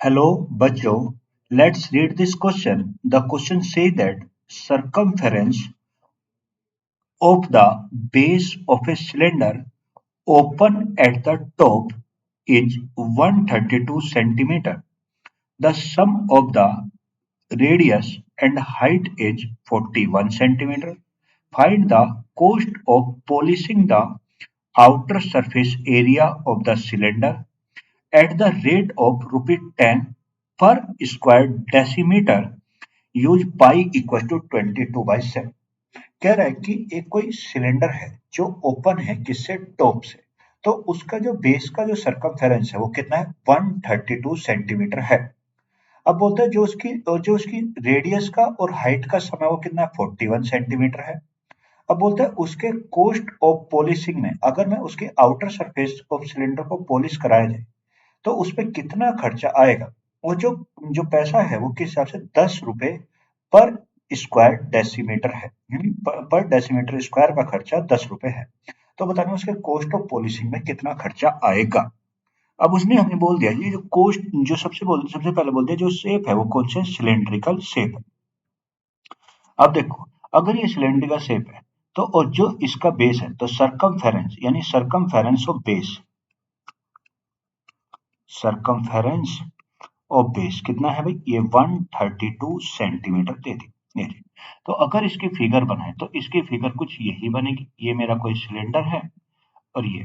Hello, Bachcho. Let's read this question. The question says that circumference of the base of a cylinder open at the top is 132 centimeter. The sum of the radius and height is 41 centimeter. Find the cost of polishing the outer surface area of the cylinder at the rate of ₹10 per square decimeter. Use pi equal to 22/7। कह रहा है कि एक कोई cylinder है जो open है किससे टॉप से, तो उसका जो बेस का जो सर्कमफेरेंस है वो कितना है 132 सेंटीमीटर है। अब बोलते हैं जो उसकी रेडियस का और हाइट का समय वो कितना है 41 सेंटीमीटर है। अब बोलते हैं उसके कोस्ट ऑफ पॉलिशिंग में अगर मैं उसके आउटर सरफेस ऑफ सिलेंडर को पॉलिश कराया जाए तो उसपे कितना खर्चा आएगा। वो जो जो पैसा है वो किस हिसाब से 10 रुपए पर स्क्वायर डेसीमीटर है, यानी पर डेसीमीटर स्क्वायर का खर्चा 10 रुपए है। तो बताना उसके कोस्ट ऑफ पॉलिशिंग में कितना खर्चा आएगा। अब उसने हमें बोल दिया ये जो कोस्ट जो सबसे पहले बोल दिया जो शेप है वो कौन से सिलेंड्रिकल शेप है। अब देखो अगर ये सिलेंड्रिकल शेप है तो और जो इसका बेस है तो सरकमफेरेंस यानी सरकमफेरेंस ऑफ बेस, सरकमफेरेंस और बेस कितना है भाई ये 132 सेंटीमीटर दे दी। ये ली। तो अगर इसकी फिगर बनाए तो इसकी फिगर कुछ यही बनेगी। ये मेरा कोई सिलेंडर है और ये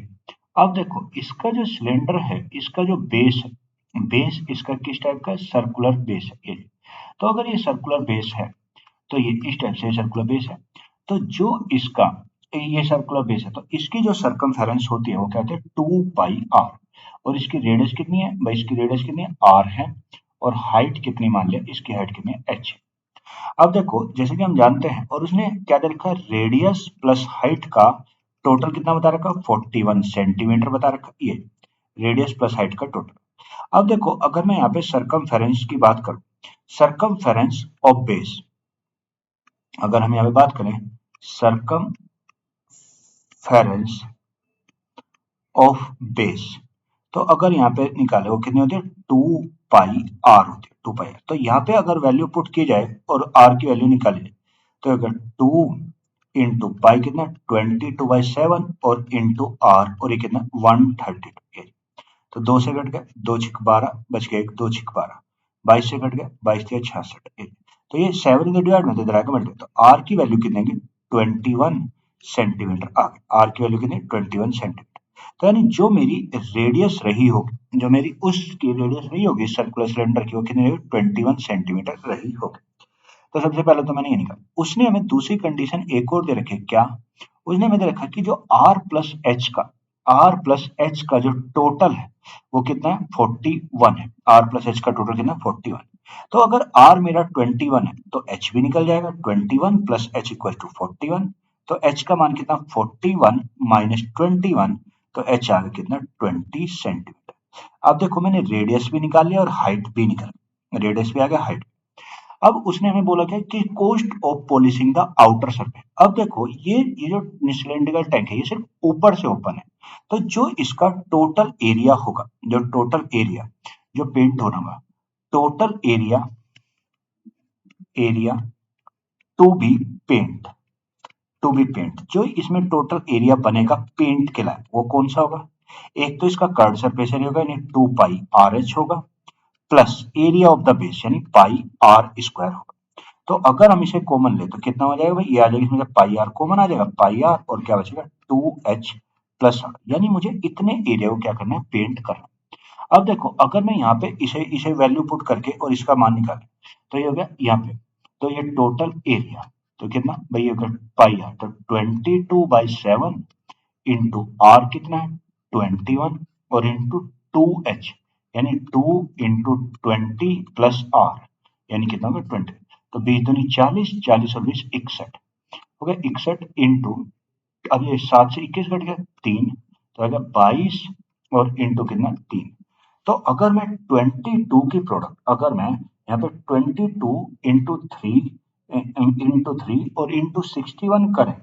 अब देखो इसका जो सिलेंडर है इसका जो बेस है बेस इसका किस टाइप का सर्कुलर बेस है ये। तो अगर ये सर्कुलर बेस है तो ये इस टाइप से सर्कुलर बेस है। तो जो इसका ये सर्कुलर बेस है तो इसकी जो सरकमफेरेंस होती है वो कहते हैं 2 पाई आर। और इसकी रेडियस कितनी है भाई इसकी रेडियस कितनी है आर है और हाइट कितनी मान लिया इसकी हाइट कितनी है एच। अब देखो जैसे कि हम जानते हैं और उसने क्या दे रखा है रेडियस प्लस हाइट का टोटल कितना बता रखा 41 सेंटीमीटर बता रखा ये रेडियस प्लस हाइट का टोटल। अब देखो अगर मैं यहाँ पे सरकमफेरेंस की बात करूं सरकमफेरेंस ऑफ बेस अगर हम यहाँ पे बात करें सरकमफेरेंस ऑफ बेस तो अगर यहाँ पे निकाले वो कितनी होती है 2 पाई आर होती है 2 पाई आर। तो यहाँ पे अगर वैल्यू पुट की जाए और आर की वैल्यू निकाली जाए तो अगर 2 × पाई कितना 22/7 और इंटू आर और ये कितना 132। तो 2 से कट गया 2 छिक 12 बच गया 1 2 छिक 12 22 से कट गया 22 से 66। तो ये 7 के डिवाइड में इधर आएगा मल्टीप्लाई तो आर की वैल्यू कितनी है 21 सेंटीमीटर आ गई। आर की वैल्यू कितनी 21 सेंटीमीटर। तो यानी जो मेरी रेडियस रही होगी जो मेरी उसकी रेडियस रही होगी सर्कुलर सिलेंडर की वो कितनी रही 21 सेंटीमीटर रही होगी। तो सबसे पहले तो मैंने ये निकाला। उसने हमें दूसरी कंडीशन एक और दे रखी क्या उसने हमें दे रखा कि जो आर प्लस एच का जो टोटल है वो कितना है 41 है। आर प्लस एच का टोटल कितना 41। तो अगर आर मेरा 21 है तो एच भी निकल जाएगा 21 प्लस एच इक्वल टू 41। तो एच का मान कितना 41 माइनस 21 तो एच आ गया कितना 20 सेंटीमीटर। अब देखो मैंने रेडियस भी निकाल लिया और हाइट भी निकाल रेडियस भी आ गया हाइट। अब उसने हमें बोला क्या कि cost of polishing the outer surface. अब देखो ये जो सिलेंड्रिकल टैंक है ये सिर्फ ऊपर से ओपन है। तो जो इसका टोटल एरिया होगा जो टोटल एरिया जो पेंट होना होगा total area area to be paint to be paint जो इसमें टोटल एरिया बनेगा पेंट के लायक वो कौन सा होगा। एक तो इसका कर्व सरफेस एरिया होगा यानी 2 पाई आर एच होगा plus area of the base यानी पाई आर स्क्वायर होगा। तो अगर हम इसे कॉमन ले तो कितना हो जाएगा भाई ये आ जाएगा इसमें पाई आर कॉमन आ जाएगा पाई आर और क्या बचेगा 2h प्लस आर। यानी मुझे इतने एरिया को क्या करना है पेंट करना है। अब देखो अगर मैं यहाँ पे इसे इसे वैल्यू पुट करके और इसका मान निकाले तो ये हो गया यहाँ पे तो ये टोटल एरिया तो कितना भाई ये होगा पाई आर तो 22/7 इंटू आर कितना है 21 और इंटू 2h यानी 2 × 20 प्लस आर यानी कितना होगा 20। तो 20 दूनी 40 40 और 20 61 हो गया 61 इंटू अब ये 7 से 21 घट गया 3 तो आएगा 22 और इंटू कितना 3। तो अगर मैं 22 की प्रोडक्ट अगर मैं यहाँ पे 22 × 3 और इंटू 61 करें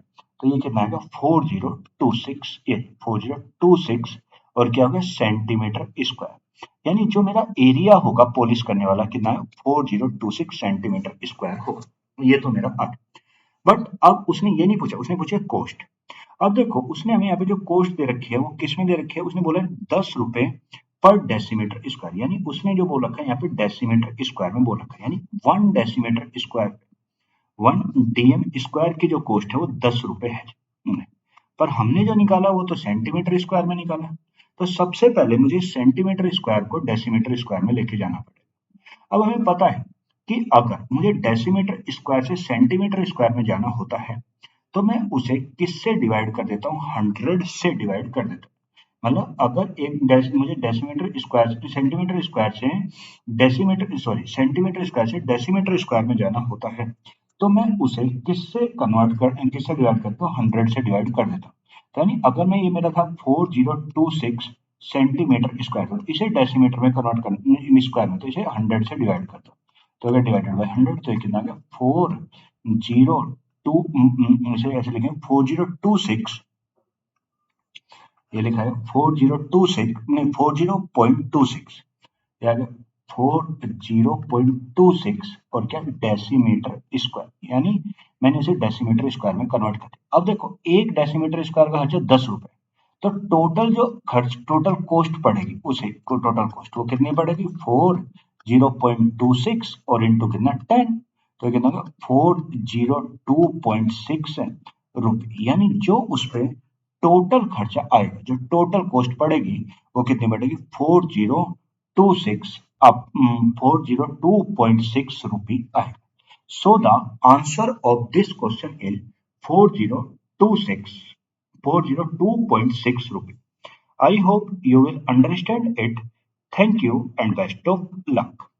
तो ये कितना आएगा 4026 ये 4026 और क्या होगा सेंटीमीटर स्क्वायर। यानी जो मेरा एरिया होगा पॉलिश करने वाला कितना है 4026 सेंटीमीटर स्क्वायर होगा। ये तो मेरा पार्ट। बट अब उसने ये नहीं पूछा, उसने पूछा कॉस्ट। अब देखो उसने हमें यहाँ पे जो कॉस्ट दे रखी है वो किस में दे रखी है, उसने बोला 10 रुपए पर डेसीमीटर स्क्वायर, यानी उसने जो बोल रखा है यहाँ पे डेसीमीटर स्क्वायर में बोल रखा है, यानी 1 डेसीमीटर स्क्वायर 1 DM स्क्वायर की जो कॉस्ट है वो 10 रुपए है। पर हमने जो निकाला वो तो सेंटीमीटर स्क्वायर में निकाला। तो सबसे पहले मुझे सेंटीमीटर स्क्वायर को डेसीमीटर स्क्वायर में लेके जाना पड़ेगा। अब हमें पता है कि अगर मुझे डेसीमीटर स्क्वायर से सेंटीमीटर स्क्वायर में जाना होता है तो मैं उसे किससे डिवाइड कर देता हूँ, 100 से डिवाइड कर देता हूँ। मतलब अगर मुझे डेसीमीटर स्क्वायर से सेंटीमीटर स्क्वायर से डेसीमीटर सॉरी सेंटीमीटर स्क्वायर से डेसीमीटर स्क्वायर में जाना होता है तो मैं उसे किससे डिवाइड करता हूँ, 100 से डिवाइड कर देता हूँ। तो यानी अगर मैं ये मेरा था 4026 सेंटीमीटर स्क्वायर, तो इसे डेसीमीटर में कन्वर्ट कर स्क्वायर में, तो इसे 100 से डिवाइड करता हूँ। तो अगर डिवाइडेड बाय 100 तो ये कितना आ गया 402, इसे ऐसे लिखें 4026, ये लिखा है 4026 नहीं 40.26, या 40.26 और क्या डेसीमीटर स्क्वायर, यानी मैंने इसे डेसीमीटर स्क्वायर में कन्वर्ट कर दिया। अब देखो एक डेसीमीटर स्क्वायर का खर्च है 10 रुपए, तो टोटल जो खर्च टोटल कॉस्ट पड़ेगी उसे को टोटल कॉस्ट वो कितनी पड़ेगी 40.26 और इंटू कितना 10, तो कितना होगा 402.6 रुपये, यानी जो उस पर टोटल खर्चा आएगा, जो टोटल कॉस्ट पड़ेगी वो कितनी पड़ेगी 4026 अब 402.6 रुपी आएगा। So the answer of this question is 4026 402.6 rupees. I hope you will understand it. Thank you and best of luck.